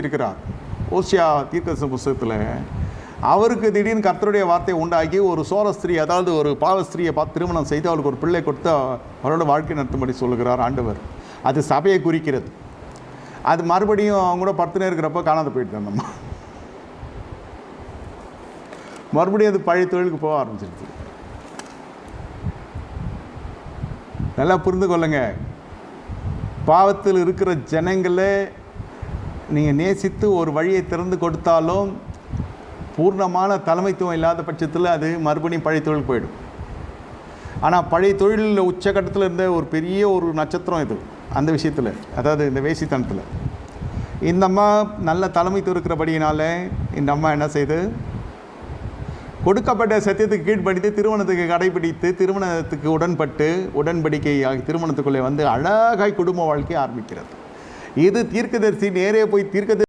இருக்கிறார். ஓசியா தீர்க்கதரிசன புஸ்தகத்தில் அவருக்கு திடீர்னு கர்த்தருடைய வார்த்தை உண்டாக்கி ஒரு சோரஸ்திரீ, அதாவது ஒரு பாவஸ்திரியை பார்த்து திருமணம் செய்து அவளுக்கு ஒரு பிள்ளை கொடுத்து அவரோட வாழ்க்கை நடத்தும்படி சொல்லுகிறார் ஆண்டவர். அது சபையை குறிக்கிறது. அது மறுபடியும் அவங்க கூட படுத்துனே இருக்கிறப்ப காணாத போயிட்டு இருந்தோம்மா. மறுபடியும் அது பழைய தொழிலுக்கு போக ஆரம்பிச்சிருச்சு. நல்லா புரிந்து கொள்ளுங்க, பாவத்தில் இருக்கிற ஜனங்களை நீங்கள் நேசித்து ஒரு வழியை திறந்து கொடுத்தாலும் பூர்ணமான தலைமைத்துவம் இல்லாத பட்சத்தில் அது மறுபடியும் பழைய தொழில் போயிடும். ஆனால் பழைய தொழிலில் உச்சகட்டத்தில் இருந்த ஒரு பெரிய ஒரு நட்சத்திரம் இது. அந்த விஷயத்தில், அதாவது இந்த வேசித்தனத்தில் இந்த அம்மா நல்ல தலைமைத்துவம் இருக்கிறபடியினால இந்த அம்மா என்ன செய்து, கொடுக்கப்பட்ட சத்தியத்துக்கு கீழ்ப்படித்து திருமணத்துக்கு கடைபிடித்து திருமணத்துக்கு உடன்பட்டு உடன்படிக்கை திருமணத்துக்குள்ளே வந்து அழகாய் குடும்ப வாழ்க்கையை ஆரம்பிக்கிறது. இது தீர்க்கதரிசி நேரே போய்